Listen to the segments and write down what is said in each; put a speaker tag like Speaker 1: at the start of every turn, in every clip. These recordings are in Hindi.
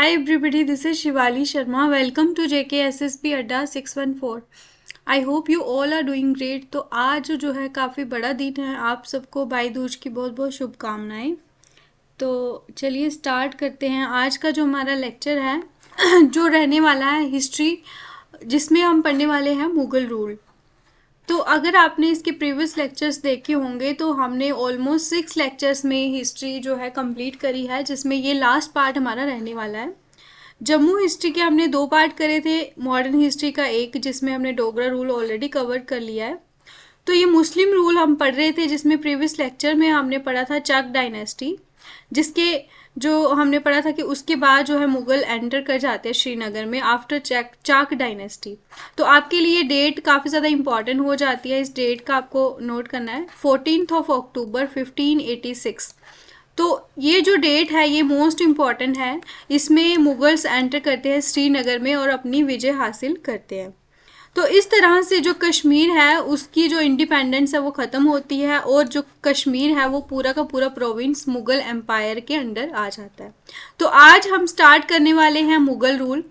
Speaker 1: Hi everybody, this is Shivali Sharma. Welcome to JKSSB अड्डा 614. I hope you all are doing great. तो आज जो है काफ़ी बड़ा दिन है. आप सबको भाई दूज की बहुत बहुत शुभकामनाएं. तो चलिए स्टार्ट करते हैं. आज का जो हमारा लेक्चर है जो रहने वाला है हिस्ट्री, जिसमें हम पढ़ने वाले हैं मुग़ल रूल. तो अगर आपने इसके प्रीवियस लेक्चर्स देखे होंगे तो हमने ऑलमोस्ट 6 लेक्चर्स में हिस्ट्री जो है कंप्लीट करी है, जिसमें ये लास्ट पार्ट हमारा रहने वाला है. जम्मू हिस्ट्री के हमने 2 पार्ट करे थे, मॉडर्न हिस्ट्री का एक, जिसमें हमने डोगरा रूल ऑलरेडी कवर कर लिया है. तो ये मुस्लिम रूल हम पढ़ रहे थे, जिसमें प्रीवियस लेक्चर में हमने पढ़ा था चक डायनेस्टी, जिसके जो हमने पढ़ा था कि उसके बाद जो है मुग़ल एंटर कर जाते हैं श्रीनगर में आफ्टर चाक डायनेस्टी. तो आपके लिए डेट काफ़ी ज़्यादा इंपॉर्टेंट हो जाती है. इस डेट का आपको नोट करना है, 14 अक्टूबर 1586. तो ये जो डेट है ये मोस्ट इम्पॉर्टेंट है. इसमें मुग़ल्स एंटर करते हैं श्रीनगर में और अपनी विजय हासिल करते हैं. तो इस तरह से जो कश्मीर है उसकी जो इंडिपेंडेंस है वो ख़त्म होती है, और जो कश्मीर है वो पूरा का पूरा प्रोविंस मुग़ल एम्पायर के अंडर आ जाता है. तो आज हम स्टार्ट करने वाले हैं मुग़ल रूल,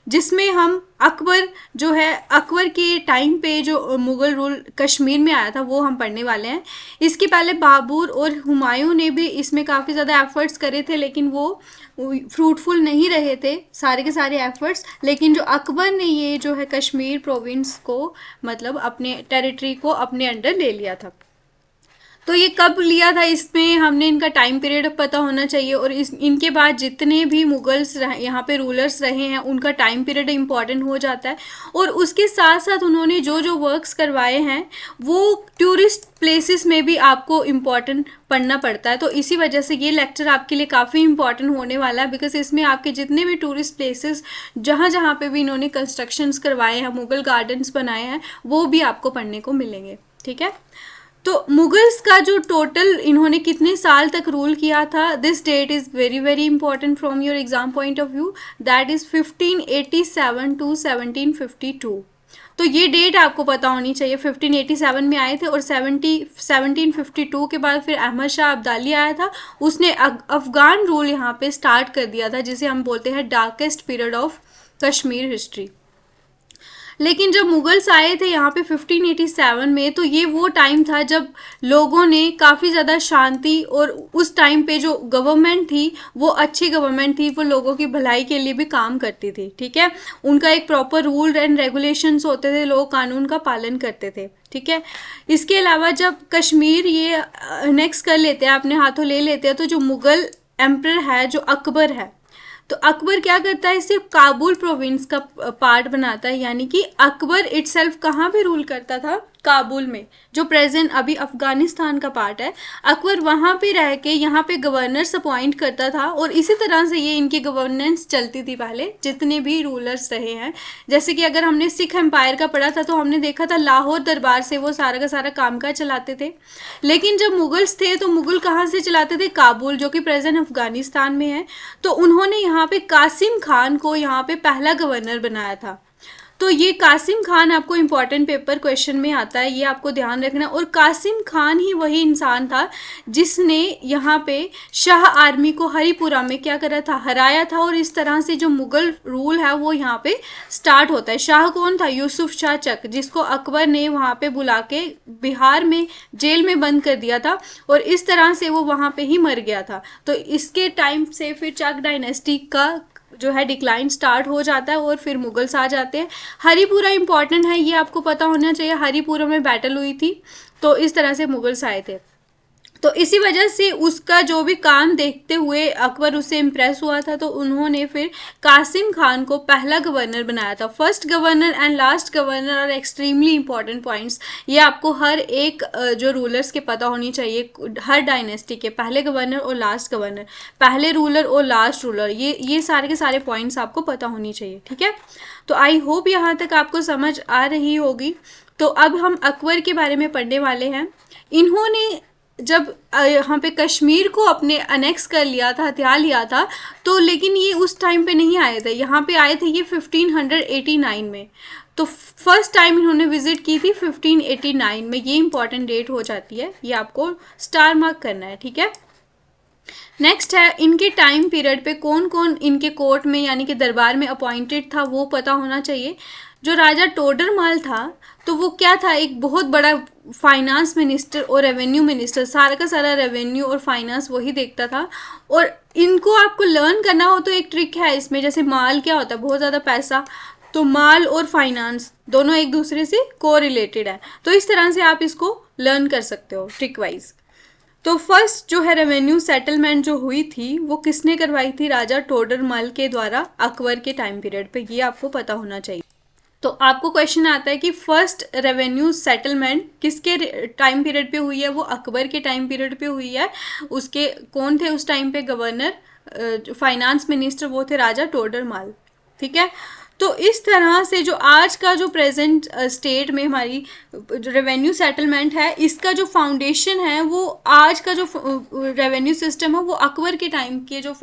Speaker 1: जिसमें हम अकबर जो है, अकबर के टाइम पे जो मुग़ल रूल कश्मीर में आया था वो हम पढ़ने वाले हैं. इसके पहले बाबर और हुमायूं ने भी इसमें काफ़ी ज़्यादा एफर्ट्स करे थे, लेकिन वो फ्रूटफुल नहीं रहे थे सारे के सारे एफर्ट्स. लेकिन जो अकबर ने ये जो है कश्मीर प्रोविंस को, मतलब अपने टेरिटरी को अपने अंडर ले लिया था. तो ये कब लिया था, इसमें हमने इनका टाइम पीरियड पता होना चाहिए, और इनके बाद जितने भी मुगल्स यहाँ पे रूलर्स रहे हैं उनका टाइम पीरियड इंपॉर्टेंट हो जाता है. और उसके साथ साथ उन्होंने जो जो वर्क्स करवाए हैं वो टूरिस्ट प्लेसेस में भी आपको इम्पॉर्टेंट पढ़ना पड़ता है. तो इसी वजह से ये लेक्चर आपके लिए काफ़ी इंपॉर्टेंट होने वाला है, बिकॉज इसमें आपके जितने भी टूरिस्ट प्लेसेस जहाँ जहाँ पे भी इन्होंने कंस्ट्रक्शंस करवाए हैं, मुग़ल गार्डन्स बनाए हैं, वो भी आपको पढ़ने को मिलेंगे. ठीक है. तो मुगल्स का जो टोटल इन्होंने कितने साल तक रूल किया था, this date is very very important from your exam point of view. That is 1587 to 1752. तो ये डेट आपको पता होनी चाहिए. 1587 में आए थे, और 1752 के बाद फिर अहमद शाह अब्दाली आया था. उसने अफगान रूल यहाँ पे स्टार्ट कर दिया था, जिसे हम बोलते हैं darkest period of Kashmir history. लेकिन जब मुगल्स आए थे यहाँ पे 1587 में, तो ये वो टाइम था जब लोगों ने काफ़ी ज़्यादा शांति, और उस टाइम पे जो गवर्नमेंट थी वो अच्छी गवर्नमेंट थी, वो लोगों की भलाई के लिए भी काम करती थी. ठीक है. उनका एक प्रॉपर रूल एंड रेगुलेशंस होते थे, लोग कानून का पालन करते थे. ठीक है. इसके अलावा जब कश्मीर ये नेक्स कर लेते हैं, अपने हाथों ले लेते हैं, तो जो मुग़ल एम्परर है, जो अकबर है, तो अकबर क्या करता है, इसे काबुल प्रोविंस का पार्ट बनाता है. यानी कि अकबर इटसेल्फ कहाँ पे रूल करता था, काबुल में, जो प्रेजेंट अभी अफगानिस्तान का पार्ट है. अकबर वहाँ पे रह के यहाँ पे गवर्नर्स अपॉइंट करता था, और इसी तरह से ये इनकी गवर्नेंस चलती थी पहले, जितने भी रूलर्स रहे हैं. जैसे कि अगर हमने सिख एम्पायर का पढ़ा था तो हमने देखा था लाहौर दरबार से वो सारा का सारा कामकाज चलाते थे. लेकिन जब मुगल्स थे तो मुगल कहाँ से चलाते थे, काबुल, जो कि प्रेजेंट अफगानिस्तान में है. तो उन्होंने यहाँ पे कासिम खान को यहाँ पे पहला गवर्नर बनाया था. तो ये कासिम खान आपको इम्पॉर्टेंट पेपर क्वेश्चन में आता है, ये आपको ध्यान रखना. और कासिम खान ही वही इंसान था जिसने यहाँ पे शाह आर्मी को हरिपुरा में क्या करा था, हराया था. और इस तरह से जो मुग़ल रूल है वो यहाँ पे स्टार्ट होता है. शाह कौन था, यूसुफ शाह चक, जिसको अकबर ने वहाँ पे बुला के बिहार में जेल में बंद कर दिया था, और इस तरह से वो वहाँ पे ही मर गया था. तो इसके टाइम से फिर चक डायनेस्टी का जो है डिक्लाइन स्टार्ट हो जाता है, और फिर मुगल्स आ जाते हैं. हरिपुरा इंपॉर्टेंट है, ये आपको पता होना चाहिए. हरिपुरा में बैटल हुई थी, तो इस तरह से मुगल्स आए थे. तो इसी वजह से उसका जो भी काम देखते हुए अकबर उससे इम्प्रेस हुआ था, तो उन्होंने फिर कासिम खान को पहला गवर्नर बनाया था. First governor and last governor are extremely important points. ये आपको हर एक जो रूलर्स के पता होनी चाहिए, हर डायनेस्टी के पहले गवर्नर और लास्ट गवर्नर, पहले रूलर और लास्ट रूलर, ये सारे के सारे पॉइंट्स आपको पता होनी चाहिए. ठीक है. तो आई होप यहाँ तक आपको समझ आ रही होगी. तो अब हम अकबर के बारे में पढ़ने वाले हैं. इन्होंने जब यहाँ पे कश्मीर को अपने अनेक्स कर लिया था, हथिया लिया था, तो लेकिन ये उस टाइम पे नहीं आए थे. यहाँ पे आए थे ये 1589 में. तो फर्स्ट टाइम इन्होंने विजिट की थी 1589 में. ये इंपॉर्टेंट डेट हो जाती है, ये आपको स्टार मार्क करना है. ठीक है. नेक्स्ट है, इनके टाइम पीरियड पे कौन कौन इनके कोर्ट में यानी कि दरबार में अपॉइंटेड था, वो पता होना चाहिए। जो राजा टोडरमल था तो वो क्या था, एक बहुत बड़ा फाइनेंस मिनिस्टर और रेवेन्यू मिनिस्टर, सारा का सारा रेवेन्यू और फाइनेंस वही देखता था। और इनको आपको लर्न करना हो तो एक ट्रिक है इसमें, जैसे माल क्या होता है, बहुत ज़्यादा पैसा, तो माल और फाइनेंस दोनों एक दूसरे से को रिलेटेड है, तो इस तरह से आप इसको लर्न कर सकते हो ट्रिक वाइज। तो फर्स्ट जो है रेवेन्यू सेटलमेंट जो हुई थी वो किसने करवाई थी, राजा टोडरमल के द्वारा अकबर के टाइम पीरियड पे, ये आपको पता होना चाहिए। तो आपको क्वेश्चन आता है कि फर्स्ट रेवेन्यू सेटलमेंट किसके टाइम पीरियड पे हुई है, वो अकबर के टाइम पीरियड पे हुई है। उसके कौन थे उस टाइम पे गवर्नर, फाइनेंस मिनिस्टर, वो थे राजा टोडरमल। ठीक है, तो इस तरह से जो आज का जो प्रेजेंट स्टेट में हमारी जो रेवेन्यू सेटलमेंट है, इसका जो फाउंडेशन है वो आज का जो रेवेन्यू सिस्टम है वो अकबर के टाइम के जो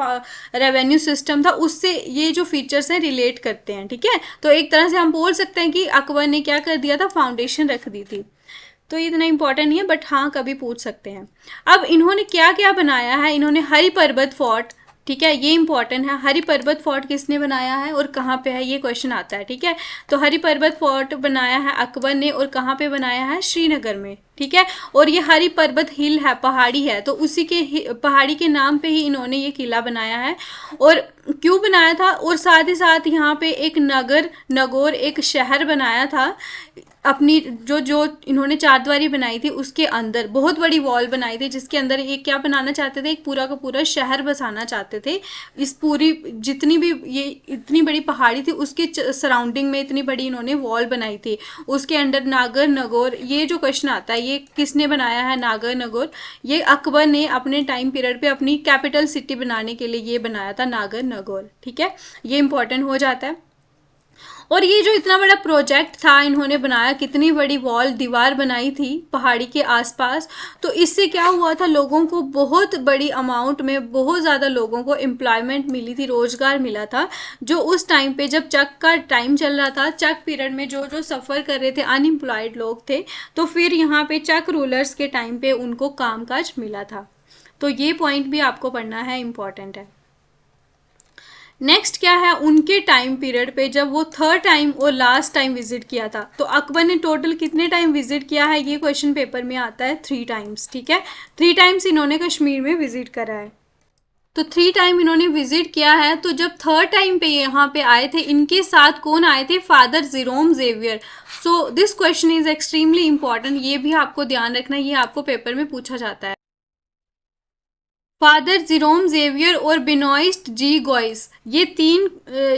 Speaker 1: रेवेन्यू सिस्टम था उससे ये जो फीचर्स हैं रिलेट करते हैं। ठीक है, तो एक तरह से हम बोल सकते हैं कि अकबर ने क्या कर दिया था, फाउंडेशन रख दी थी। तो ये इतना इंपॉर्टेंट नहीं है, बट हाँ कभी पूछ सकते हैं। अब इन्होंने क्या क्या बनाया है, इन्होंने हरि पर्वत फोर्ट, ठीक है, ये इंपॉर्टेंट है। हरि पर्वत फोर्ट किसने बनाया है और कहाँ पे है, ये क्वेश्चन आता है। ठीक है, तो हरि पर्वत फोर्ट बनाया है अकबर ने, और कहाँ पे बनाया है, श्रीनगर में। ठीक है, और ये हरि पर्वत हिल है, पहाड़ी है, तो उसी के पहाड़ी के नाम पे ही इन्होंने ये किला बनाया है। और क्यों बनाया था, और साथ ही साथ यहाँ पे एक नगौर एक शहर बनाया था अपनी, जो जो इन्होंने चारद्वारी बनाई थी उसके अंदर बहुत बड़ी वॉल बनाई थी, जिसके अंदर एक क्या बनाना चाहते थे, एक पूरा का पूरा शहर बसाना चाहते थे। इस पूरी जितनी भी ये इतनी बड़ी पहाड़ी थी उसके सराउंडिंग में इतनी बड़ी इन्होंने वॉल बनाई थी। उसके अंदर नागर नगौर, ये जो क्वेश्चन आता है, ये किसने बनाया है, नागर नगौर, ये अकबर ने अपने टाइम पीरियड पे अपनी कैपिटल सिटी बनाने के लिए ये बनाया था, नागर नगौर। ठीक है, ये इंपॉर्टेंट हो जाता है। और ये जो इतना बड़ा प्रोजेक्ट था इन्होंने बनाया, कितनी बड़ी वॉल दीवार बनाई थी पहाड़ी के आसपास, तो इससे क्या हुआ था, लोगों को बहुत बड़ी अमाउंट में बहुत ज़्यादा लोगों को एम्प्लॉयमेंट मिली थी, रोजगार मिला था। जो उस टाइम पे जब चक का टाइम चल रहा था, चक पीरियड में जो जो सफ़र कर रहे थे अनएम्प्लॉयड लोग थे, तो फिर यहाँ पे चक रूलर्स के टाइम पे उनको कामकाज मिला था। तो ये पॉइंट भी आपको पढ़ना है, इम्पॉर्टेंट है। नेक्स्ट क्या है, उनके टाइम पीरियड पे जब वो थर्ड टाइम और लास्ट टाइम विजिट किया था, तो अकबर ने टोटल कितने टाइम विजिट किया है, ये क्वेश्चन पेपर में आता है 3 टाइम्स। ठीक है, 3 टाइम्स इन्होंने कश्मीर में विजिट करा है। तो 3 टाइम इन्होंने विजिट किया है। तो जब थर्ड टाइम पे यहाँ पे आए थे, इनके साथ कौन आए थे, father Jerome Xavier. So this question is extremely important, ये भी आपको ध्यान रखना, ये आपको पेपर में पूछा जाता है। फादर जेरोम जेवियर और बिनोइस्ट जी गॉइस, ये 3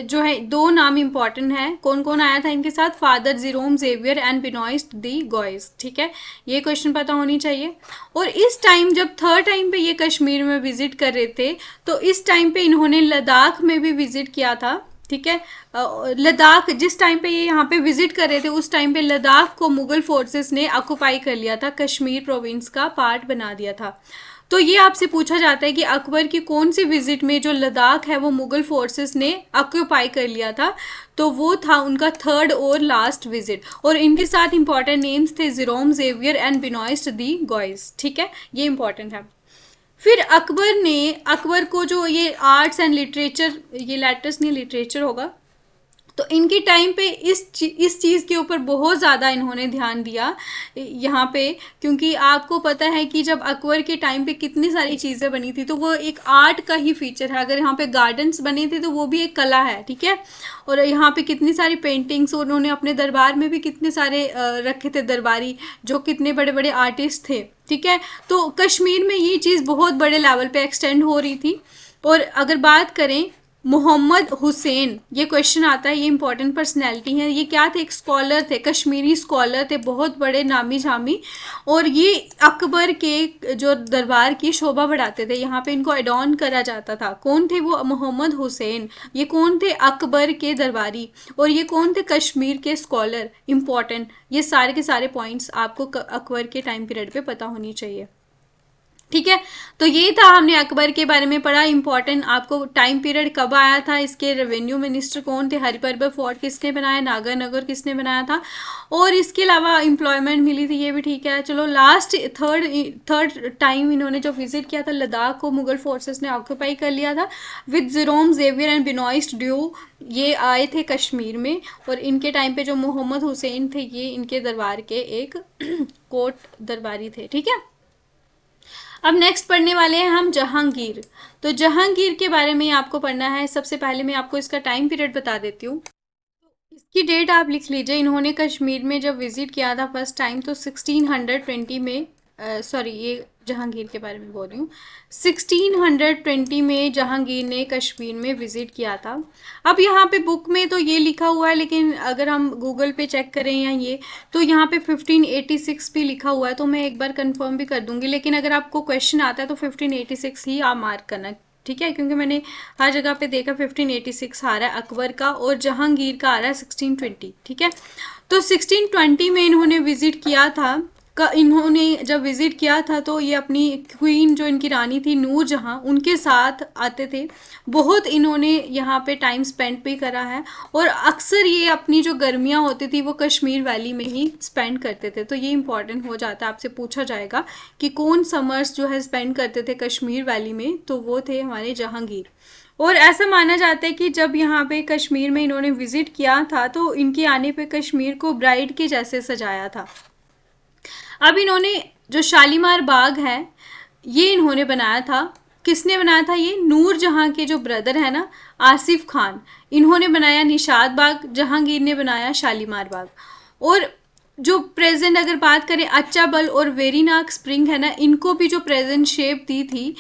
Speaker 1: जो है 2 नाम इंपॉर्टेंट हैं। कौन कौन आया था इनके साथ, father Jerome Xavier and Benoist de Goes. ठीक है, ये क्वेश्चन पता होनी चाहिए। और इस टाइम जब थर्ड टाइम पे ये कश्मीर में विजिट कर रहे थे, तो इस टाइम पे इन्होंने लद्दाख में भी विजिट किया था। ठीक है, लद्दाख जिस टाइम पे ये यहाँ पे विजिट कर रहे थे, उस टाइम पे लद्दाख को मुगल फोर्सेस ने ऑक्युपाई कर लिया था, कश्मीर प्रोविंस का पार्ट बना दिया था। तो ये आपसे पूछा जाता है कि अकबर की कौन सी विजिट में जो लद्दाख है वो मुगल फोर्सेस ने ऑक्यूपाई कर लिया था, तो वो था उनका थर्ड और लास्ट विजिट। और इनके साथ इंपॉर्टेंट नेम्स थे Jerome Xavier and Benoist de Goes. ठीक है, ये इंपॉर्टेंट है। फिर अकबर को जो ये आर्ट्स एंड लिटरेचर, ये लेटर्स नहीं लिटरेचर होगा, तो इनके टाइम पे इस चीज़ के ऊपर बहुत ज़्यादा इन्होंने ध्यान दिया यहाँ पे, क्योंकि आपको पता है कि जब अकबर के टाइम पे कितनी सारी चीज़ें बनी थी, तो वो एक आर्ट का ही फीचर है। अगर यहाँ पे गार्डन्स बने थे तो वो भी एक कला है। ठीक है, और यहाँ पे कितनी सारी पेंटिंग्स, उन्होंने अपने दरबार में भी कितने सारे रखे थे दरबारी, जो कितने बड़े बड़े आर्टिस्ट थे। ठीक है, तो कश्मीर में ये चीज़ बहुत बड़े लेवल पे एक्सटेंड हो रही थी। और अगर बात करें मोहम्मद हुसैन, ये क्वेश्चन आता है, ये इंपॉर्टेंट पर्सनैलिटी है। ये क्या थे, एक स्कॉलर थे, कश्मीरी स्कॉलर थे, बहुत बड़े नामी झामी, और ये अकबर के जो दरबार की शोभा बढ़ाते थे। यहाँ पे इनको एडॉन करा जाता था। कौन थे वो, मोहम्मद हुसैन। ये कौन थे, अकबर के दरबारी। और ये कौन थे, कश्मीर के स्कॉलर। इंपॉर्टेंट, ये सारे के सारे पॉइंट्स आपको अकबर के टाइम पीरियड पे पता होनी चाहिए। ठीक है। तो ये था, हमने अकबर के बारे में पढ़ा। इंपॉर्टेंट आपको टाइम पीरियड कब आया था, इसके रेवेन्यू मिनिस्टर कौन थे, हरिपर्बर फोर्ट किसने बनाया, नागरनगर किसने बनाया था, और इसके अलावा एम्प्लॉयमेंट मिली थी, ये भी ठीक है। चलो लास्ट थर्ड टाइम इन्होंने जो विजिट किया था लद्दाख को, मुगल फोर्सेस ने ऑक्यूपाई कर लिया था with Jerome Xavier and Benoist ड्यू। ये आए थे कश्मीर में, और इनके टाइम पे जो मोहम्मद हुसैन थे ये इनके दरबार के एक कोर्ट दरबारी थे। ठीक है, अब नेक्स्ट पढ़ने वाले हैं हम जहांगीर। तो जहांगीर के बारे में आपको पढ़ना है। सबसे पहले मैं आपको इसका टाइम पीरियड बता देती हूँ। इसकी डेट आप लिख लीजिए। इन्होंने कश्मीर में जब विजिट किया था फर्स्ट टाइम तो 1620 में, सॉरी ये जहांगीर के बारे में बोल रही हूँ, 1620 में जहांगीर ने कश्मीर में विजिट किया था। अब यहाँ पे बुक में तो ये लिखा हुआ है, लेकिन अगर हम गूगल पे चेक करें या ये, तो यहाँ पे 1586 भी लिखा हुआ है, तो मैं एक बार कंफर्म भी कर दूंगी। लेकिन अगर आपको क्वेश्चन आता है तो 1586 ही आप मार्क करना, ठीक है, क्योंकि मैंने हर जगह पे देखा 1586 आ रहा है अकबर का, और जहांगीर का आ रहा है 1620। ठीक है, तो 1620 में इन्होंने विजिट किया था। इन्होंने जब विजिट किया था तो ये अपनी क्वीन जो इनकी रानी थी नूर जहां, उनके साथ आते थे। बहुत इन्होंने यहाँ पे टाइम स्पेंड भी करा है, और अक्सर ये अपनी जो गर्मियाँ होती थी वो कश्मीर वैली में ही स्पेंड करते थे। तो ये इंपॉर्टेंट हो जाता है, आपसे पूछा जाएगा कि कौन समर्स जो है स्पेंड करते थे कश्मीर वैली में, तो वो थे हमारे जहांगीर। और ऐसा माना जाता है कि जब यहाँ पे कश्मीर में इन्होंने विजिट किया था तो इनके आने पे कश्मीर को ब्राइड के जैसे सजाया था। अब इन्होंने जो शालीमार बाग है ये इन्होंने बनाया था। किसने बनाया था? ये नूर जहां के जो ब्रदर है ना, आसिफ खान, इन्होंने बनाया निशात बाग, जहांगीर ने बनाया शालीमार बाग। और जो प्रेजेंट अगर बात करें अच्चाबल और वेरीनाग स्प्रिंग है ना, इनको भी जो प्रेजेंट शेप दी थी,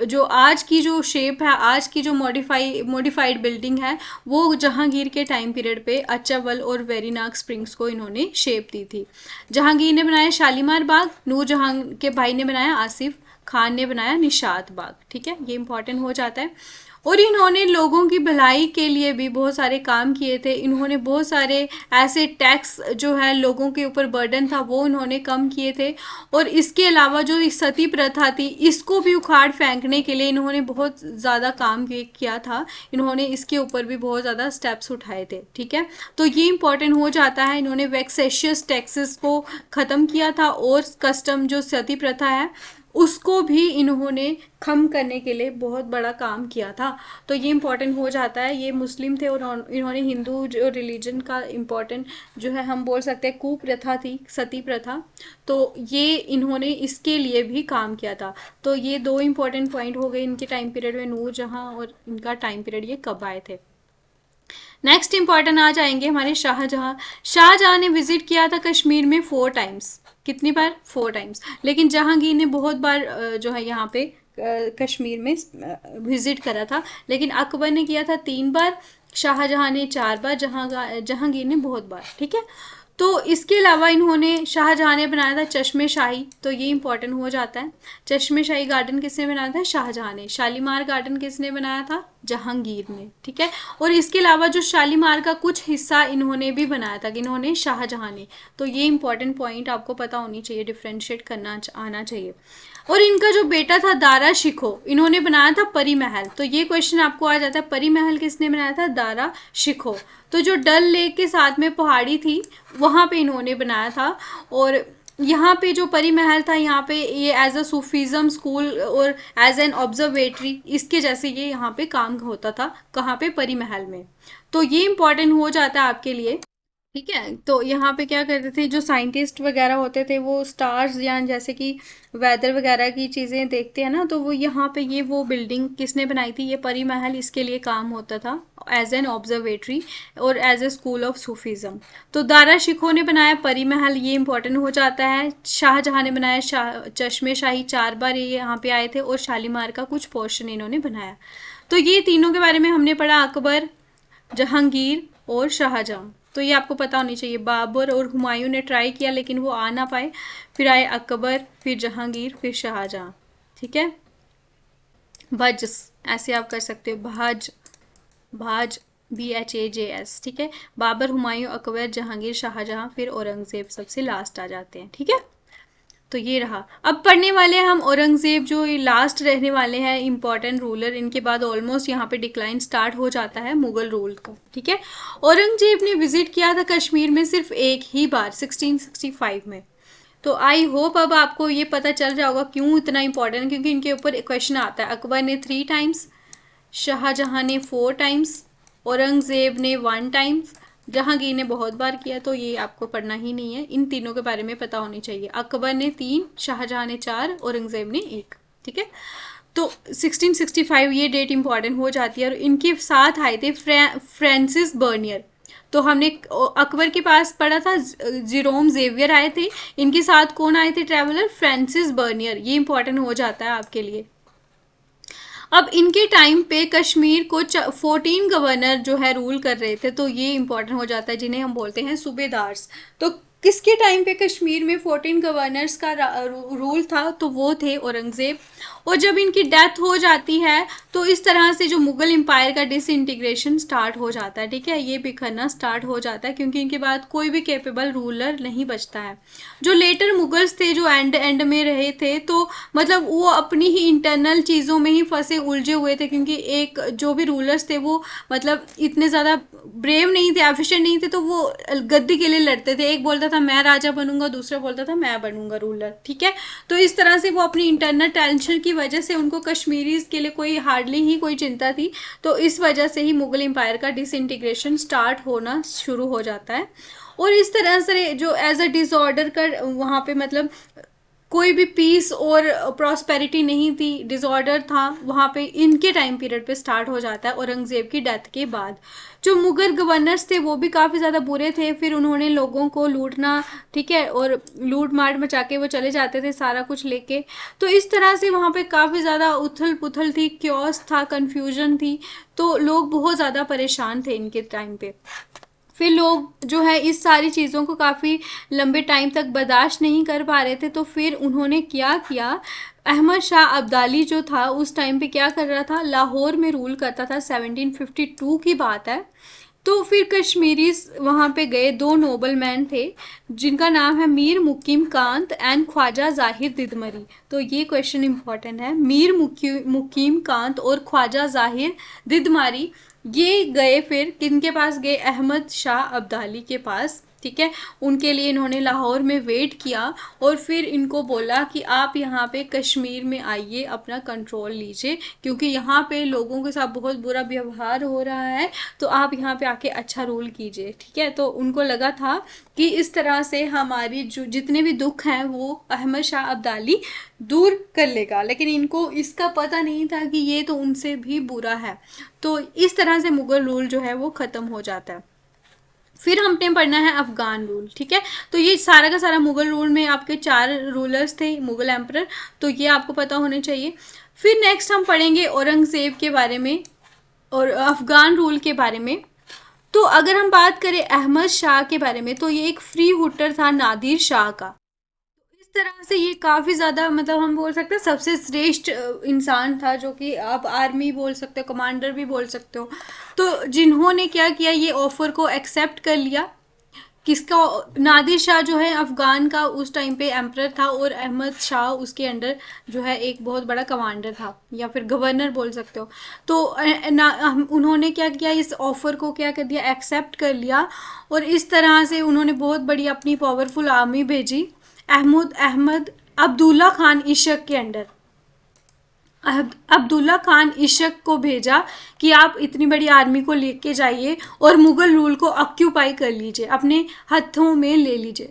Speaker 1: जो आज की जो शेप है, आज की जो मॉडिफाइड बिल्डिंग है, वो जहांगीर के टाइम पीरियड पे अच्चाबल और वेरीनाग स्प्रिंग्स को इन्होंने शेप दी थी। जहांगीर ने बनाया शालीमार बाग, नूरजहां के भाई ने बनाया आसिफ खान ने बनाया निशात बाग। ठीक है, ये इंपॉर्टेंट हो जाता है। और इन्होंने लोगों की भलाई के लिए भी बहुत सारे काम किए थे। इन्होंने बहुत सारे ऐसे टैक्स जो है लोगों के ऊपर बर्डन था वो इन्होंने कम किए थे। और इसके अलावा जो सती प्रथा थी इसको भी उखाड़ फेंकने के लिए इन्होंने बहुत ज़्यादा काम किया था। इन्होंने इसके ऊपर भी बहुत ज़्यादा स्टेप्स उठाए थे। ठीक है, तो ये इंपॉर्टेंट हो जाता है। इन्होंने वैक्सेशियस टैक्सेस को ख़त्म किया था, और कस्टम जो सती प्रथा है उसको भी इन्होंने कम करने के लिए बहुत बड़ा काम किया था। तो ये इम्पॉर्टेंट हो जाता है। ये मुस्लिम थे और इन्होंने हिंदू जो रिलीजन का इम्पॉर्टेंट जो है हम बोल सकते हैं कुप्रथा थी, सती प्रथा, तो ये इन्होंने इसके लिए भी काम किया था। तो ये दो इम्पॉर्टेंट पॉइंट हो गए इनके टाइम पीरियड में, नूरजहां और इनका टाइम पीरियड ये कब आए थे। नेक्स्ट इंपॉर्टेंट आ जाएंगे हमारे शाहजहां। शाहजहां ने विजिट किया था कश्मीर में 4 टाइम्स। कितनी बार? 4 टाइम्स। लेकिन जहांगीर ने बहुत बार जो है यहाँ पे कश्मीर में विजिट करा था। लेकिन अकबर ने किया था 3 बार, शाहजहां ने 4 बार, जहांगीर ने बहुत बार। ठीक है, तो इसके अलावा इन्होंने शाहजहां ने बनाया था चश्मे शाही, तो ये इंपॉर्टेंट हो जाता है। चश्मे शाही गार्डन किसने बनाया था? शाहजहां ने। शालीमार गार्डन किसने बनाया था? जहांगीर ने। ठीक है, और इसके अलावा जो शालीमार का कुछ हिस्सा इन्होंने भी बनाया था, कि इन्होंने शाहजहां ने। तो ये इंपॉर्टेंट पॉइंट आपको पता होनी चाहिए, डिफ्रेंशिएट करना आना चाहिए। और इनका जो बेटा था दारा शिको, इन्होंने बनाया था परी महल। तो ये क्वेश्चन आपको आ जाता है, परी महल किसने बनाया था? दारा शिको। तो जो डल लेक के साथ में पहाड़ी थी वहाँ पे इन्होंने बनाया था। और यहाँ पे जो परी महल था, यहाँ पे ये एज अ सूफीज़म स्कूल और एज एन ऑब्जर्वेटरी, इसके जैसे ये यहाँ पे काम होता था। कहाँ पे? परी महल में। तो ये इंपॉर्टेंट हो जाता है आपके लिए। ठीक है, तो यहाँ पे क्या करते थे, जो साइंटिस्ट वगैरह होते थे वो स्टार्स या जैसे कि वेदर वगैरह की चीज़ें देखते हैं ना, तो वो यहाँ पे ये वो बिल्डिंग किसने बनाई थी? ये परी महल, इसके लिए काम होता था एज एन ऑब्जर्वेटरी और as a school of Sufism. तो दारा शिकोह ने बनाया परी महल, ये इंपॉर्टेंट हो जाता है। शाहजहां ने बनाया चश्मे शाही, 4 बार ये यहाँ पे आए थे, और शालीमार का कुछ पोर्शन इन्होंने बनाया। तो ये तीनों के बारे में हमने पढ़ा, अकबर, जहांगीर और शाहजहां। तो ये आपको पता होनी चाहिए। बाबर और हुमायूं ने ट्राई किया लेकिन वो आ ना पाए, फिर आए अकबर, फिर जहांगीर, फिर शाहजहां। ठीक है, भज ऐसे आप कर सकते हो, भाज, भाज, BHAJS। ठीक है, बाबर, हुमायूं, अकबर, जहांगीर, शाहजहां, फिर औरंगजेब सबसे लास्ट आ जाते हैं। ठीक है, तो ये रहा। अब पढ़ने वाले हैं हम औरंगज़ेब, जो ये लास्ट रहने वाले हैं इम्पॉर्टेंट रूलर। इनके बाद ऑलमोस्ट यहाँ पे डिक्लाइन स्टार्ट हो जाता है मुगल रूल का। ठीक है, औरंगजेब ने विजिट किया था कश्मीर में सिर्फ एक ही बार 1665 में। तो आई होप अब आपको ये पता चल जाएगा क्यों इतना इंपॉर्टेंट, क्योंकि इनके ऊपर क्वेश्चन आता है। अकबर ने 3 टाइम्स, शाहजहां ने 4 टाइम्स, औरंगज़ेब ने 1 टाइम्स, जहांगीर ने बहुत बार किया। तो ये आपको पढ़ना ही नहीं है, इन तीनों के बारे में पता होनी चाहिए। अकबर ने 3, शाहजहां ने 4, औरंगज़ेब ने 1। ठीक है, तो 1665 ये डेट इंपॉर्टेंट हो जाती है। और इनके साथ आए थे फ्रांसिस बर्नियर। तो हमने अकबर के पास पढ़ा था जेरोम जेवियर आए थे, इनके साथ कौन आए थे ट्रैवलर? Francis Bernier. ये इंपॉर्टेंट हो जाता है आपके लिए। अब इनके टाइम पे कश्मीर को 14 गवर्नर जो है रूल कर रहे थे। तो ये इंपॉर्टेंट हो जाता है, जिन्हें हम बोलते हैं सूबेदार्स। तो किसके टाइम पे कश्मीर में 14 गवर्नर्स का रूल था? तो वो थे औरंगज़ेब। और जब इनकी डेथ हो जाती है तो इस तरह से जो मुगल एम्पायर का डिसइंटीग्रेशन स्टार्ट हो जाता है। ठीक है, ये बिखरना स्टार्ट हो जाता है, क्योंकि इनके बाद कोई भी कैपेबल रूलर नहीं बचता है। जो लेटर मुगल्स थे, जो एंड में रहे थे, तो मतलब वो अपनी ही इंटरनल चीज़ों में ही फंसे उलझे हुए थे, क्योंकि एक जो भी रूलर्स थे वो मतलब इतने ज़्यादा ब्रेव नहीं थे, एफिशिएंट नहीं थे। तो वो गद्दी के लिए लड़ते थे। एक बोलता था मैं राजा बनूंगा, दूसरा बोलता था मैं बनूंगा रूलर। ठीक है, तो इस तरह से वो अपनी इंटरनल टेंशन की वजह से उनको कश्मीरीज के लिए कोई हार्डली ही कोई चिंता थी। तो इस वजह से ही मुगल एम्पायर का डिसइंटीग्रेशन स्टार्ट होना शुरू हो जाता है। और इस तरह से जो एज अ डिसऑर्डर कर वहाँ पे मतलब कोई भी पीस और प्रॉस्पेरिटी नहीं थी, डिसऑर्डर था वहाँ पे, इनके टाइम पीरियड पे स्टार्ट हो जाता है औरंगज़ेब की डेथ के बाद। जो मुगल गवर्नर्स थे वो भी काफ़ी ज़्यादा बुरे थे। फिर उन्होंने लोगों को लूटना, ठीक है, और लूट मार मचा के वो चले जाते थे सारा कुछ लेके। तो इस तरह से वहाँ पे काफ़ी ज़्यादा उथल पुथल थी, क्योस था, कन्फ्यूजन थी। तो लोग बहुत ज़्यादा परेशान थे इनके टाइम पे। फिर लोग जो है इस सारी चीज़ों को काफ़ी लंबे टाइम तक बर्दाश्त नहीं कर पा रहे थे। तो फिर उन्होंने क्या किया, अहमद शाह अब्दाली जो था उस टाइम पे क्या कर रहा था, लाहौर में रूल करता था, 1752 की बात है। तो फिर कश्मीरी वहाँ पे गए, 2 नोबल मैन थे जिनका नाम है मीर मुकीम कांत एंड ख्वाजा जाहिर दिदमरी। तो ये क्वेश्चन इंपॉर्टेंट है, मीर मुकीम कांत और ख्वाजा जाहिर दिदमारी। ये गए फिर किनके पास गए, अहमद शाह अब्दाली के पास। ठीक है, उनके लिए इन्होंने लाहौर में वेट किया और फिर इनको बोला कि आप यहाँ पे कश्मीर में आइए, अपना कंट्रोल लीजिए, क्योंकि यहाँ पे लोगों के साथ बहुत बुरा व्यवहार हो रहा है। तो आप यहाँ पे आके अच्छा रूल कीजिए। ठीक है, तो उनको लगा था कि इस तरह से हमारी जो जितने भी दुख हैं वो अहमद शाह अब्दाली दूर कर लेगा। लेकिन इनको इसका पता नहीं था कि ये तो उनसे भी बुरा है। तो इस तरह से मुगल रूल जो है वो ख़त्म हो जाता है। फिर हमने पढ़ना है अफगान रूल। ठीक है, तो ये सारा का सारा मुगल रूल में आपके 4 रूलर्स थे, मुगल एम्परर। तो ये आपको पता होने चाहिए। फिर नेक्स्ट हम पढ़ेंगे औरंगज़ेब के बारे में और अफगान रूल के बारे में। तो अगर हम बात करें अहमद शाह के बारे में, तो ये एक फ्री हुटर था नादिर शाह का। इस तरह से ये काफ़ी ज़्यादा मतलब हम बोल सकते हैं सबसे श्रेष्ठ इंसान था, जो कि आप आर्मी बोल सकते हो, कमांडर भी बोल सकते हो। तो जिन्होंने क्या किया, ये ऑफर को एक्सेप्ट कर लिया। किसका? नादिर शाह जो है अफगान का उस टाइम पे एम्परर था, और अहमद शाह उसके अंडर जो है एक बहुत बड़ा कमांडर था, या फिर गवर्नर बोल सकते हो। तो उन्होंने क्या किया, इस ऑफर को क्या कर दिया, एक्सेप्ट कर लिया। और इस तरह से उन्होंने बहुत बड़ी अपनी पावरफुल आर्मी भेजी अहमद अब्दुल्ला खान इशक के अंडर। अब्दुल्ला खान इशक को भेजा कि आप इतनी बड़ी आर्मी को लेके जाइए और मुगल रूल को ऑक्यूपाई कर लीजिए, अपने हाथों में ले लीजिए।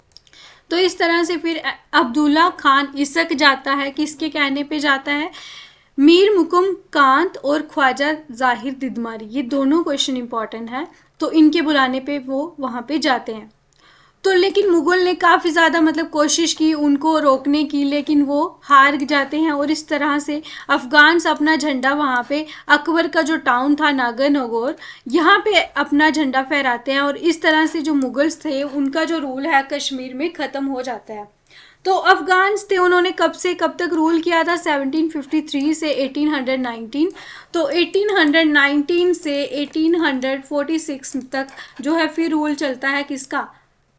Speaker 1: तो इस तरह से फिर अब्दुल्ला खान इशक जाता है, किसके कहने पे जाता है, मीर मुकुम कांत और ख्वाजा जाहिर दिदमारी। ये दोनों क्वेश्चन इंपॉर्टेंट है। तो इनके बुलाने पे वो वहाँ पे जाते हैं। तो लेकिन मुगल ने काफ़ी ज़्यादा मतलब कोशिश की उनको रोकने की, लेकिन वो हार जाते हैं। और इस तरह से अफगान्स अपना झंडा वहाँ पे अकबर का जो टाउन था नागरनगौर, यहाँ पे अपना झंडा फहराते हैं। और इस तरह से जो मुगल्स थे उनका जो रूल है कश्मीर में ख़त्म हो जाता है। तो अफगान्स थे, उन्होंने कब से कब तक रूल किया था, 1753 से 1819। तो 1819 से 1846 तक जो है फिर रूल चलता है किसका,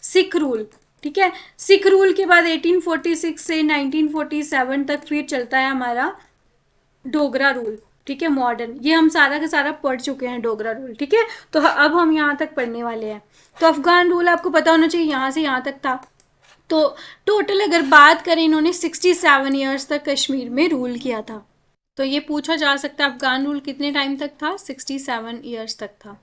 Speaker 1: सिख रूल। ठीक है। सिख रूल के बाद 1846 से 1947 तक फिर चलता है हमारा डोगरा रूल, ठीक है, मॉडर्न। ये हम सारा का सारा पढ़ चुके हैं डोगरा रूल, ठीक है। तो अब हम यहाँ तक पढ़ने वाले हैं। तो अफगान रूल आपको पता होना चाहिए, यहाँ से यहाँ तक था। तो टोटल अगर बात करें, इन्होंने 67 ईयर्स तक कश्मीर में रूल किया था। तो ये पूछा जा सकता है अफगान रूल कितने टाइम तक था, 67 ईयर्स तक था।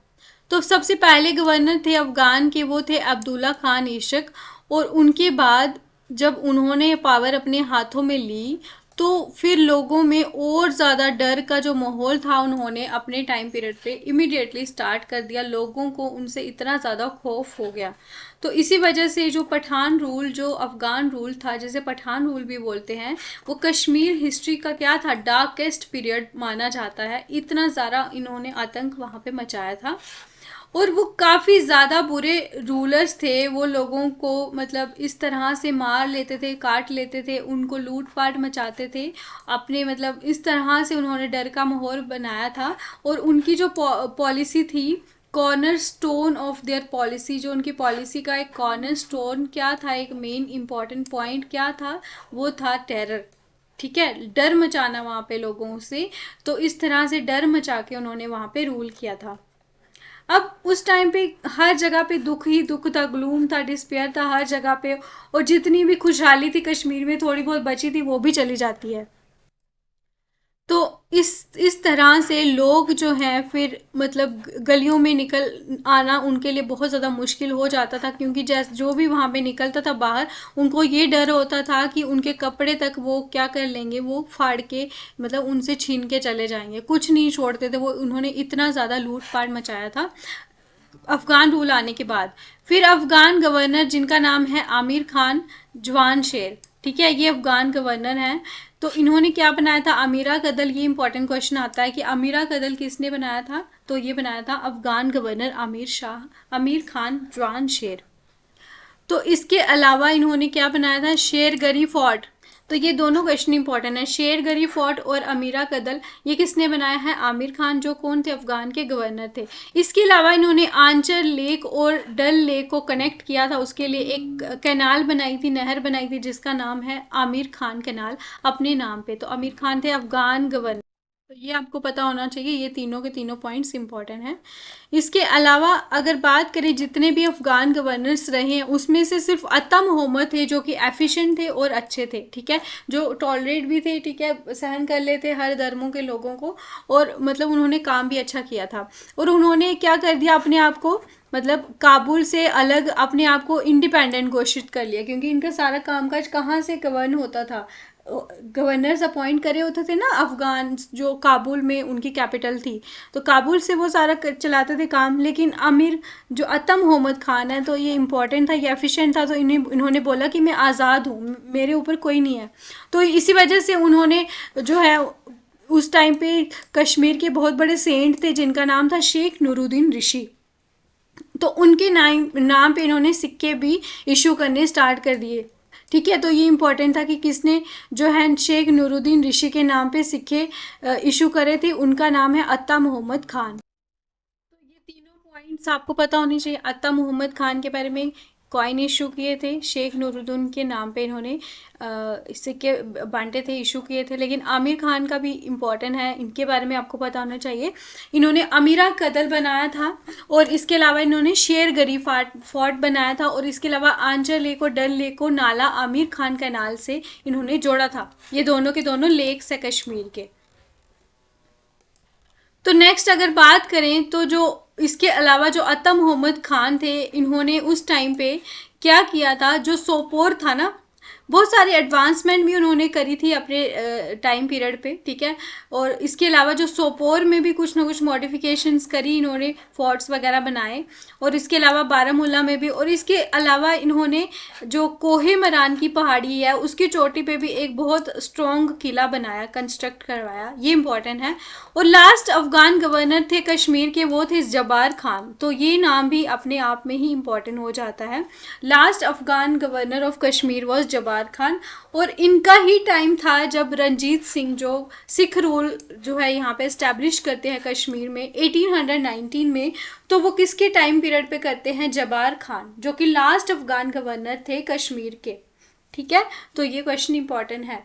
Speaker 1: तो सबसे पहले गवर्नर थे अफगान के, वो थे अब्दुल्ला खान इशक। और उनके बाद जब उन्होंने पावर अपने हाथों में ली, तो फिर लोगों में और ज़्यादा डर का जो माहौल था, उन्होंने अपने टाइम पीरियड पे इमीडिएटली स्टार्ट कर दिया। लोगों को उनसे इतना ज़्यादा खौफ हो गया। तो इसी वजह से जो पठान रूल, जो अफगान रूल था, जिसे पठान रूल भी बोलते हैं, वो कश्मीर हिस्ट्री का क्या था, डार्केस्ट पीरियड माना जाता है। इतना ज़्यादा इन्होंने आतंक वहाँ पे मचाया था। और वो काफ़ी ज़्यादा बुरे रूलर्स थे। वो लोगों को मतलब इस तरह से मार लेते थे, काट लेते थे, उनको लूट पाट मचाते थे अपने, मतलब इस तरह से उन्होंने डर का माहौल बनाया था। और उनकी जो पॉलिसी थी, corner stone of their policy, जो उनकी पॉलिसी का एक कॉर्नर स्टोन क्या था, एक मेन इंपॉर्टेंट पॉइंट क्या था, वो था टेरर, ठीक है, डर मचाना वहाँ पे लोगों से। तो इस तरह से डर मचा के उन्होंने वहाँ पे रूल किया था। अब उस टाइम पे हर जगह पे दुख ही दुख था, ग्लूम था, डिस्पेयर था हर जगह पे। और जितनी भी खुशहाली थी कश्मीर में, थोड़ी बहुत बची थी, वो भी चली जाती है। तो इस तरह से लोग जो हैं फिर मतलब गलियों में निकल आना उनके लिए बहुत ज़्यादा मुश्किल हो जाता था, क्योंकि जैसे जो भी वहाँ पे निकलता था बाहर, उनको ये डर होता था कि उनके कपड़े तक वो क्या कर लेंगे, वो फाड़ के मतलब उनसे छीन के चले जाएंगे, कुछ नहीं छोड़ते थे वो। उन्होंने इतना ज़्यादा लूट पाट मचाया था अफगान रूल आने के बाद। फिर अफगान गवर्नर जिनका नाम है आमिर खान जवान शेर, ठीक है, ये अफगान गवर्नर हैं। तो इन्होंने क्या बनाया था, अमीरा कदल। ये इंपॉर्टेंट क्वेश्चन आता है कि अमीरा कदल किसने बनाया था, तो ये बनाया था अफगान गवर्नर आमिर खान जवान शेर। तो इसके अलावा इन्होंने क्या बनाया था, शेरगढ़ी फोर्ट। तो ये दोनों क्वेश्चन इंपॉर्टेंट है, शेरगढ़ी फोर्ट और अमीरा कदल, ये किसने बनाया है, आमिर खान, जो कौन थे, अफगान के गवर्नर थे। इसके अलावा इन्होंने आंचर लेक और डल लेक को कनेक्ट किया था, उसके लिए एक कैनाल बनाई थी, नहर बनाई थी, जिसका नाम है आमिर खान कैनाल, अपने नाम पे। तो आमिर खान थे अफगान गवर्नर। तो ये आपको पता होना चाहिए, ये तीनों के तीनों पॉइंट्स इंपॉर्टेंट हैं। इसके अलावा अगर बात करें जितने भी अफगान गवर्नर्स रहे हैं, उसमें से सिर्फ अता मोहम्मद थे जो कि एफिशिएंट थे और अच्छे थे, ठीक है, जो टॉलरेट भी थे, ठीक है, सहन कर लेते हर धर्मों के लोगों को, और मतलब उन्होंने काम भी अच्छा किया था। और उन्होंने क्या कर दिया, अपने आप को मतलब काबुल से अलग अपने आप को इंडिपेंडेंट घोषित कर लिया, क्योंकि इनका सारा कामकाज कहाँ से गवर्न होता था, गवर्नर्स अपॉइंट करे होते थे ना अफगान, जो काबुल में उनकी कैपिटल थी, तो काबुल से वो सारा चलाते थे काम। लेकिन अमीर जो अता मोहम्मद खान है, तो ये इंपॉर्टेंट था, ये एफिशिएंट था, तो इन्होंने बोला कि मैं आज़ाद हूँ, मेरे ऊपर कोई नहीं है। तो इसी वजह से उन्होंने जो है उस टाइम पे कश्मीर के बहुत बड़े सेंट थे जिनका नाम था शेख नूरुद्दीन ऋषि, तो उनके नाम पे इन्होंने सिक्के भी इशू करने स्टार्ट कर दिए, ठीक है। तो ये इंपॉर्टेंट था कि किसने जो है शेख नूरुद्दीन ऋषि के नाम पे सिक्के इशू करे थे, उनका नाम है अता मोहम्मद खान। तो ये तीनों पॉइंट्स आपको पता होने चाहिए। अता मोहम्मद खान के बारे में कॉइन इशू किए थे, शेख नूरुद्दीन के नाम पे इन्होंने सिक्के बांटे थे, इशू किए थे। लेकिन आमिर खान का भी इम्पॉर्टेंट है, इनके बारे में आपको पता होना चाहिए। इन्होंने अमीरा कदल बनाया था, और इसके अलावा इन्होंने शेरगढ़ी फोर्ट बनाया था, और इसके अलावा आंचर लेक और डल लेक को नाला आमिर खान कैनाल से इन्होंने जोड़ा था। ये दोनों के दोनों लेक्स है कश्मीर के। तो नेक्स्ट अगर बात करें, तो जो इसके अलावा जो अता मोहम्मद खान थे, इन्होंने उस टाइम पे क्या किया था, जो सोपोर था ना, बहुत सारी एडवांसमेंट भी उन्होंने करी थी अपने टाइम पीरियड पे, ठीक है। और इसके अलावा जो सोपोर में भी कुछ ना कुछ मॉडिफिकेशंस करी इन्होंने, फोर्ट्स वगैरह बनाए, और इसके अलावा बारामूला में भी। और इसके अलावा इन्होंने जो कोहे मरान की पहाड़ी है, उसकी चोटी पे भी एक बहुत स्ट्रॉन्ग किला बनाया, कंस्ट्रक्ट करवाया, ये इंपॉर्टेंट है। और लास्ट अफगान गवर्नर थे कश्मीर के, वो थे जबार खान। तो ये नाम भी अपने आप में ही इंपॉर्टेंट हो जाता है। Last Afghan governor of Kashmir was जबार जबार खान, और इनका ही टाइम था जब रंजीत सिंह जो सिख रूल जो है यहाँ पे इस्टेब्लिश करते हैं कश्मीर में 1819 में। तो वो किसके टाइम पीरियड पे करते हैं? जबार खान, जो कि लास्ट अफगान गवर्नर थे कश्मीर के। ठीक है, तो ये क्वेश्चन इंपॉर्टेंट है।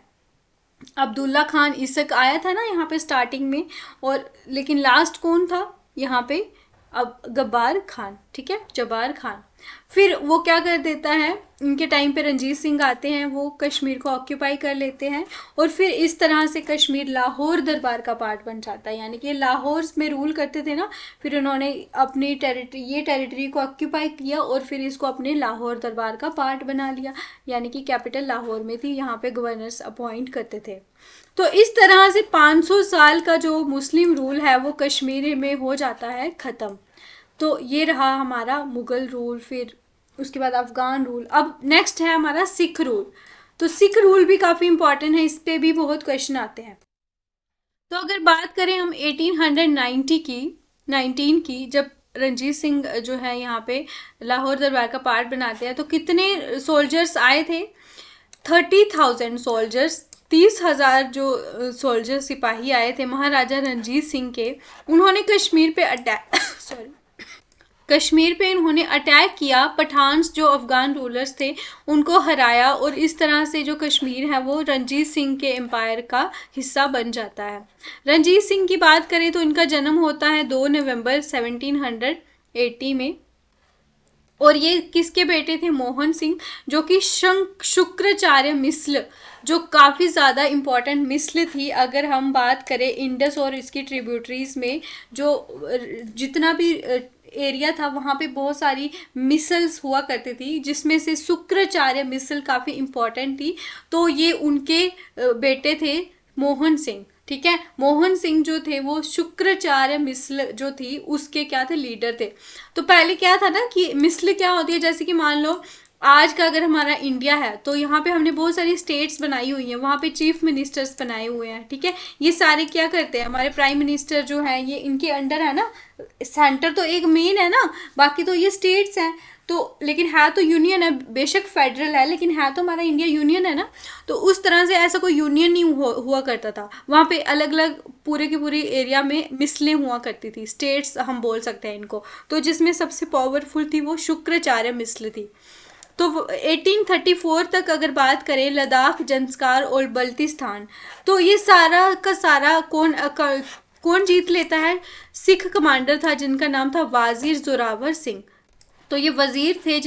Speaker 1: अब्दुल्ला खान इसक आया था ना यहाँ पे स्टार्टिंग में, और लेकिन लास्ट कौन था यहाँ पे? अब गब्बार खान। ठीक है, जबार खान। फिर वो क्या कर देता है, इनके टाइम पे रंजीत सिंह आते हैं, वो कश्मीर को ऑक्यूपाई कर लेते हैं, और फिर इस तरह से कश्मीर लाहौर दरबार का पार्ट बन जाता है। यानी कि लाहौर में रूल करते थे ना, फिर उन्होंने अपनी टेरिटरी को ऑक्यूपाई किया और फिर इसको अपने लाहौर दरबार का पार्ट बना लिया। यानी कि कैपिटल लाहौर में थी, यहाँ पे गवर्नर्स अपॉइंट करते थे। तो इस तरह से 500 साल का जो मुस्लिम रूल है वो कश्मीर में हो जाता है ख़त्म। तो ये रहा हमारा मुग़ल रूल, फिर उसके बाद अफ़गान रूल। अब नेक्स्ट है हमारा सिख रूल। तो सिख रूल भी काफ़ी इंपॉर्टेंट है, इस पे भी बहुत क्वेश्चन आते हैं। तो अगर बात करें हम 19 की, जब रंजीत सिंह जो है यहाँ पे लाहौर दरबार का पार्ट बनाते हैं, तो कितने सोल्जर्स आए थे? 30,000 सोल्जर्स, 30,000 जो सोल्जर सिपाही आए थे महाराजा रंजीत सिंह के। उन्होंने कश्मीर पे अटैक सॉरी कश्मीर पे इन्होंने अटैक किया। पठान्स जो अफगान रूलर्स थे उनको हराया, और इस तरह से जो कश्मीर है वो रंजीत सिंह के एम्पायर का हिस्सा बन जाता है। रंजीत सिंह की बात करें तो इनका जन्म होता है 2 नवंबर 1780 में, और ये किसके बेटे थे? मोहन सिंह, जो कि शुक्राचार्य मिस्ल, जो काफ़ी ज़्यादा इम्पॉर्टेंट मिस्ल थी। अगर हम बात करें इंडस और इसकी ट्रिब्यूटरीज में, जो जितना भी एरिया था वहाँ पे बहुत सारी मिसल्स हुआ करती थी, जिसमें से शुक्राचार्य मिसल काफ़ी इम्पॉर्टेंट थी। तो ये उनके बेटे थे मोहन सिंह। ठीक है, मोहन सिंह जो थे वो शुक्राचार्य मिसल जो थी उसके क्या थे? लीडर थे। तो पहले क्या था ना कि मिसल क्या होती है, जैसे कि मान लो आज का अगर हमारा इंडिया है तो यहाँ पे हमने बहुत सारी स्टेट्स बनाई हुई हैं, वहाँ पे चीफ मिनिस्टर्स बनाए हुए हैं। ठीक है, ये सारे क्या करते हैं? हमारे प्राइम मिनिस्टर जो है ये इनके अंडर है ना, सेंटर तो एक मेन है ना, बाकी तो ये स्टेट्स हैं। तो लेकिन है तो यूनियन है, बेशक फेडरल है लेकिन है तो हमारा इंडिया यूनियन है ना। तो उस तरह से ऐसा कोई यूनियन नहीं हुआ करता था, वहाँ पे अलग अलग पूरे के पूरे एरिया में मिसलें हुआ करती थी, स्टेट्स हम बोल सकते हैं इनको। तो जिसमें सबसे पावरफुल थी वो शुक्राचार्य मिसल थी। तो 1834 तक अगर बात करें लद्दाख, जंस्कार और बल्तिस्तान, तो ये सारा का सारा कौन जीत लेता है? सिख कमांडर था जिनका नाम था वाजीर जोरावर सिंह। तो ये वजीर थे,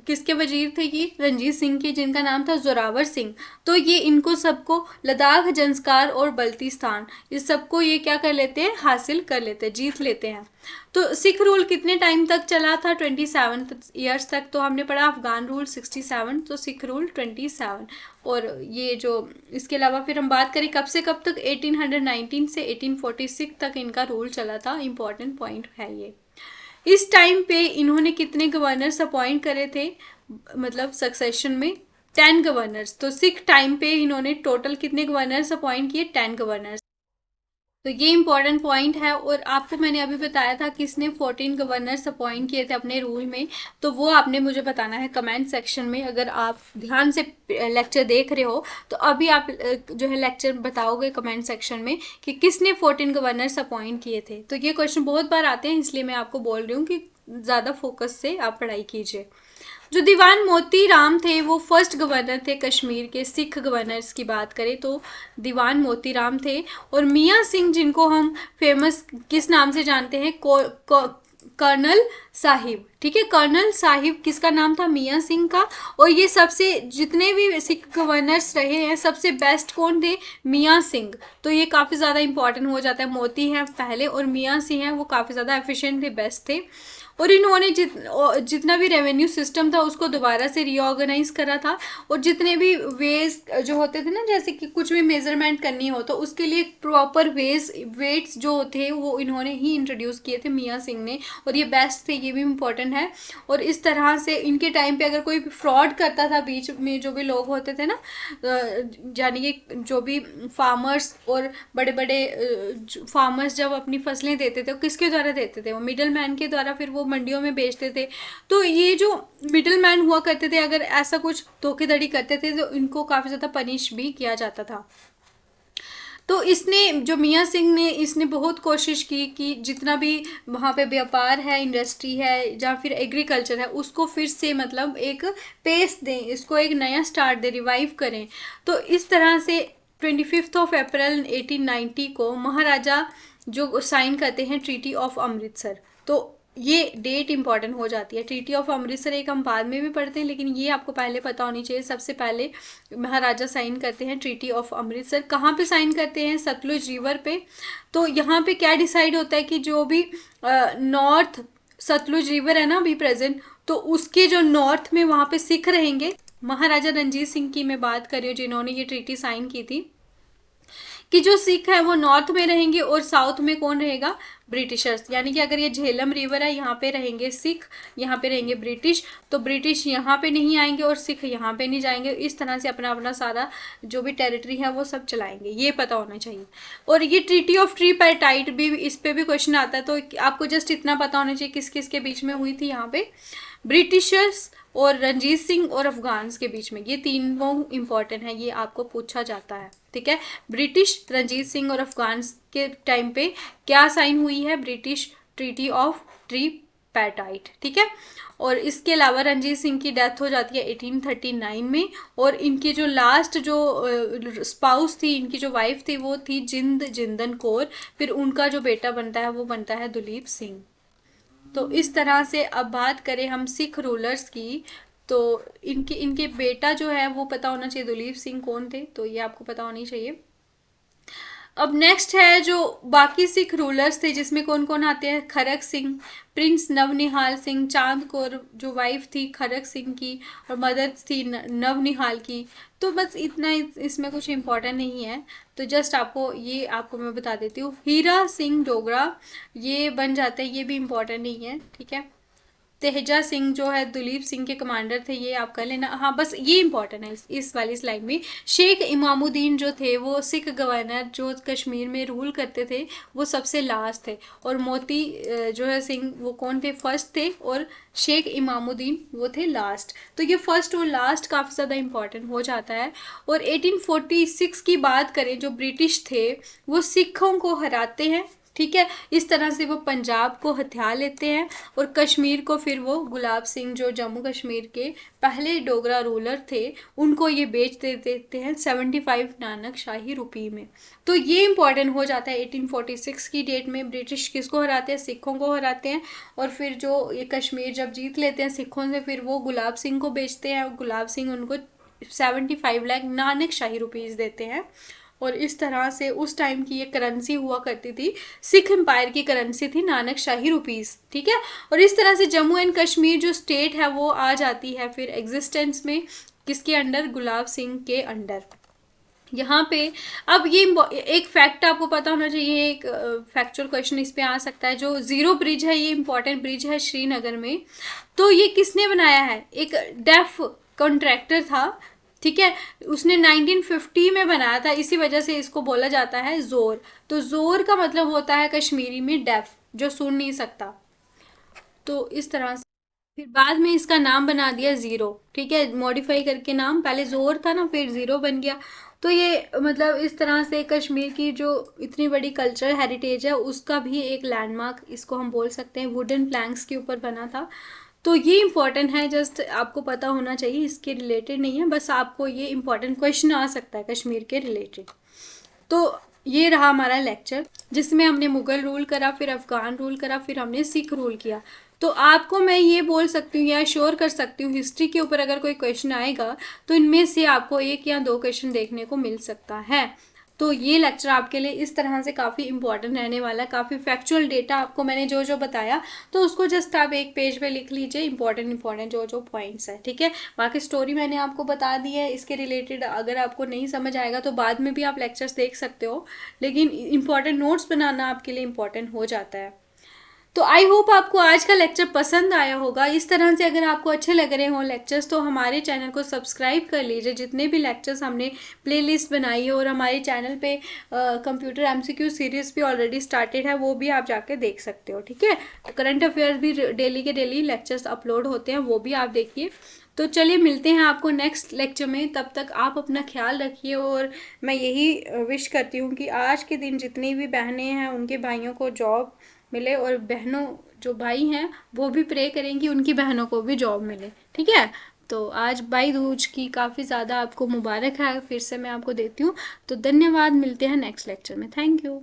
Speaker 1: किसके वजीर थे? ये रंजीत सिंह के, जिनका नाम था जोरावर सिंह। तो ये इनको सबको लद्दाख, जंस्कार और बल्तिस्तान, इस सबको ये क्या कर लेते हैं? हासिल कर लेते हैं, जीत लेते हैं। तो सिख रूल कितने टाइम तक चला था? 27 ईयर्स तक। तो हमने पढ़ा अफगान रूल 67, तो सिख रूल 27। और ये जो इसके अलावा फिर हम बात करें कब से कब तक, 1819 से 1846 तक इनका रूल चला था। इंपॉर्टेंट पॉइंट है ये। इस टाइम पे इन्होंने कितने गवर्नर्स अपॉइंट करे थे, मतलब सक्सेशन में? 10 गवर्नर्स। तो सिख टाइम पे इन्होंने टोटल कितने गवर्नर्स अपॉइंट किए? 10 गवर्नर्स। तो ये इंपॉर्टेंट पॉइंट है। और आपको मैंने अभी बताया था किसने 14 गवर्नर्स अपॉइंट किए थे अपने रूल में, तो वो आपने मुझे बताना है कमेंट सेक्शन में। अगर आप ध्यान से लेक्चर देख रहे हो तो अभी आप जो है लेक्चर बताओगे कमेंट सेक्शन में कि किसने 14 गवर्नर्स अपॉइंट किए थे। तो ये क्वेश्चन बहुत बार आते हैं, इसलिए मैं आपको बोल रही हूँ कि ज़्यादा फोकस से आप पढ़ाई कीजिए। जो दीवान मोती राम थे वो फर्स्ट गवर्नर थे कश्मीर के। सिख गवर्नर्स की बात करें तो दीवान मोती राम थे। और मियाँ सिंह, जिनको हम फेमस किस नाम से जानते हैं? कर्नल साहिब। ठीक है, कर्नल साहिब किसका नाम था? मियाँ सिंह का। और ये सबसे जितने भी सिख गवर्नर्स रहे हैं सबसे बेस्ट कौन थे? मियाँ सिंह। तो ये काफ़ी ज़्यादा इंपॉर्टेंट हो जाता है। मोती हैं पहले और मियाँ सिंह हैं, वो काफ़ी ज़्यादा एफिशिएंट थे, बेस्ट थे। और इन्होंने जितना भी रेवेन्यू सिस्टम था उसको दोबारा से रीऑर्गेनाइज करा था। और जितने भी वेज जो होते थे ना, जैसे कि कुछ भी मेजरमेंट करनी हो तो उसके लिए प्रॉपर वेट्स जो थे वो इन्होंने ही इंट्रोड्यूस किए थे मियाँ सिंह ने। और ये बेस्ट थे, ये भी इम्पोर्टेंट इम्पॉर्टेंट है। और इस तरह से इनके टाइम पे अगर कोई फ्रॉड करता था बीच में, जो भी लोग होते थे ना, यानी कि जो भी फार्मर्स और बड़े बड़े फार्मर्स जब अपनी फसलें देते थे, वो किसके द्वारा देते थे? वो मिडल मैन के द्वारा, फिर वो मंडियों में बेचते थे। तो ये जो मिडल मैन हुआ करते थे, अगर ऐसा कुछ धोखेधड़ी करते थे तो इनको काफ़ी ज़्यादा पनिश भी किया जाता था। तो इसने, जो मियाँ सिंह ने, इसने बहुत कोशिश की कि जितना भी वहाँ पे व्यापार है, इंडस्ट्री है या फिर एग्रीकल्चर है, उसको फिर से मतलब एक पेस दें, इसको एक नया स्टार्ट दें, रिवाइव करें। तो इस तरह से 25 अप्रैल 1890 को महाराजा जो साइन करते हैं ट्रीटी ऑफ अमृतसर। तो ये डेट इंपॉर्टेंट हो जाती है। ट्रीटी ऑफ अमृतसर एक हम बाद में भी पढ़ते हैं, लेकिन ये आपको पहले पता होनी चाहिए। सबसे पहले महाराजा साइन करते हैं ट्रीटी ऑफ अमृतसर। कहाँ पे साइन करते हैं? सतलुज रिवर पे। तो यहाँ पे क्या डिसाइड होता है कि जो भी नॉर्थ सतलुज रिवर है ना अभी प्रेजेंट, तो उसके जो नॉर्थ में वहाँ पे सिख रहेंगे। महाराजा रणजीत सिंह की मैं बात कर रही हूँ, जिन्होंने ये ट्रीटी साइन की थी, कि जो सिख है वो नॉर्थ में रहेंगे और साउथ में कौन रहेगा? ब्रिटिशर्स। यानी कि अगर ये झेलम रिवर है, यहाँ पे रहेंगे सिख, यहाँ पे रहेंगे ब्रिटिश। तो ब्रिटिश यहाँ पे नहीं आएंगे और सिख यहाँ पे नहीं जाएंगे। इस तरह से अपना अपना सारा जो भी टेरिटरी है वो सब चलाएंगे, ये पता होना चाहिए। और ये ट्रीटी ऑफ ट्रिपार्टाइट भी, इस पे भी क्वेश्चन आता है। तो आपको जस्ट इतना पता होना चाहिए किस किस के बीच में हुई थी यहाँ पे? ब्रिटिशर्स और रंजीत सिंह और अफगान्स के बीच में। ये तीनों इंपॉर्टेंट है, ये आपको पूछा जाता है। ठीक है, ब्रिटिश, रंजीत सिंह और अफगान्स के टाइम पे क्या साइन हुई है? British treaty of tripartite. ठीक है, और इसके अलावा रंजीत सिंह की डेथ हो जाती है 1839 में। और इनकी जो लास्ट जो स्पाउस थी, इनकी जो वाइफ थी, वो थी जिंद जिंदन कौर। फिर उनका जो बेटा बनता है वो बनता है दुलीप सिंह। तो इस तरह से अब बात करें हम सिख रूलर्स की, तो इनके इनके बेटा जो है वो पता होना चाहिए दुलीप सिंह कौन थे, तो ये आपको पता होनी चाहिए। अब नेक्स्ट है जो बाकी सिख रूलर्स थे, जिसमें कौन कौन आते हैं? खरक सिंह, प्रिंस नवनिहाल सिंह, चांद कौर जो वाइफ थी खरक सिंह की, और मदर थी नवनिहाल की। तो बस इतना, इसमें कुछ इंपॉर्टेंट नहीं है। तो जस्ट आपको मैं बता देती हूँ। हीरा सिंह डोगरा ये बन जाते हैं, ये भी इंपॉर्टेंट नहीं है। ठीक है, तेजा सिंह जो है दुलीप सिंह के कमांडर थे, ये आप कर लेना। हाँ, बस ये इंपॉर्टेंट है इस वाली स्लाइड में। शेख इमामुद्दीन जो थे वो सिख गवर्नर जो कश्मीर में रूल करते थे, वो सबसे लास्ट थे। और मोती जो है सिंह, वो कौन थे? फर्स्ट थे। और शेख इमामुद्दीन वो थे लास्ट। तो ये फर्स्ट और लास्ट काफ़ी ज़्यादा इंपॉर्टेंट हो जाता है। और 1846 की बात करें, जो ब्रिटिश थे वो सिखों को हराते हैं। ठीक है, इस तरह से वो पंजाब को हथिया लेते हैं और कश्मीर को फिर वो गुलाब सिंह जो जम्मू कश्मीर के पहले डोगरा रूलर थे, उनको ये बेच देते हैं 75 नानक शाही रुपये में। तो ये इंपॉर्टेंट हो जाता है। 1846 की डेट में ब्रिटिश किसको हराते हैं? सिखों को हराते हैं। और फिर जो ये कश्मीर जब जीत लेते हैं सिखों से, फिर वो गुलाब सिंह को बेचते हैं और गुलाब सिंह उनको 75 लाख नानक शाही रुपीज़ देते हैं। और इस तरह से उस टाइम की ये करेंसी हुआ करती थी, सिख एम्पायर की करेंसी थी नानक शाही रुपीज़। ठीक है, और इस तरह से जम्मू एंड कश्मीर जो स्टेट है वो आ जाती है फिर एग्जिस्टेंस में, किसके अंडर? गुलाब सिंह के अंडर। यहाँ पे अब ये एक फैक्ट आपको पता होना चाहिए, एक फैक्चुअल क्वेश्चन इस पे आ सकता है। जो जीरो ब्रिज है, ये इंपॉर्टेंट ब्रिज है श्रीनगर में। तो ये किसने बनाया है? एक डेफ कॉन्ट्रैक्टर था। ठीक है, उसने 1950 में बनाया था, इसी वजह से इसको बोला जाता है जोर। तो जोर का मतलब होता है कश्मीरी में डेफ, जो सुन नहीं सकता। तो इस तरह से फिर बाद में इसका नाम बना दिया ज़ीरो। ठीक है, मॉडिफाई करके नाम, पहले जोर था ना, फिर ज़ीरो बन गया। तो ये मतलब इस तरह से कश्मीर की जो इतनी बड़ी कल्चरल हेरिटेज है, उसका भी एक लैंडमार्क इसको हम बोल सकते हैं। वुडन प्लैंक्स के ऊपर बना था। तो ये इंपॉर्टेंट है, जस्ट आपको पता होना चाहिए, इसके रिलेटेड नहीं है, बस आपको ये इंपॉर्टेंट क्वेश्चन आ सकता है कश्मीर के रिलेटेड। तो ये रहा हमारा लेक्चर, जिसमें हमने मुगल रूल करा, फिर अफगान रूल करा, फिर हमने सिख रूल किया। तो आपको मैं ये बोल सकती हूँ या श्योर कर सकती हूँ, हिस्ट्री के ऊपर अगर कोई क्वेश्चन आएगा तो इनमें से आपको 1 या 2 क्वेश्चन देखने को मिल सकता है। तो ये लेक्चर आपके लिए इस तरह से काफ़ी इंपॉर्टेंट रहने वाला है। काफ़ी फैक्चुअल डेटा आपको मैंने जो जो बताया, तो उसको जस्ट आप एक पेज पे लिख लीजिए, इंपॉर्टेंट जो जो पॉइंट्स है। ठीक है, बाकी स्टोरी मैंने आपको बता दी है इसके रिलेटेड। अगर आपको नहीं समझ आएगा तो बाद में भी आप लेक्चर्स देख सकते हो, लेकिन इंपॉर्टेंट नोट्स बनाना आपके लिए इंपॉर्टेंट हो जाता है। तो आई होप आपको आज का लेक्चर पसंद आया होगा। इस तरह से अगर आपको अच्छे लग रहे हों लेक्चर्स तो हमारे चैनल को सब्सक्राइब कर लीजिए। जितने भी लेक्चर्स हमने प्लेलिस्ट बनाई है, और हमारे चैनल पे कंप्यूटर एमसीक्यू सीरीज़ भी ऑलरेडी स्टार्टेड है, वो भी आप जाके देख सकते हो। ठीक है, करंट अफेयर्स भी डेली के डेली लेक्चर्स अपलोड होते हैं, वो भी आप देखिए। तो चलिए मिलते हैं आपको नेक्स्ट लेक्चर में, तब तक आप अपना ख्याल रखिए। और मैं यही विश करती हूँ कि आज के दिन जितनी भी बहनें हैं उनके भाइयों को जॉब मिले, और बहनों जो भाई हैं वो भी प्रे करें कि उनकी बहनों को भी जॉब मिले। ठीक है, तो आज भाई दूज की काफ़ी ज़्यादा आपको मुबारक है, फिर से मैं आपको देती हूँ। तो धन्यवाद, मिलते हैं नेक्स्ट लेक्चर में। Thank you.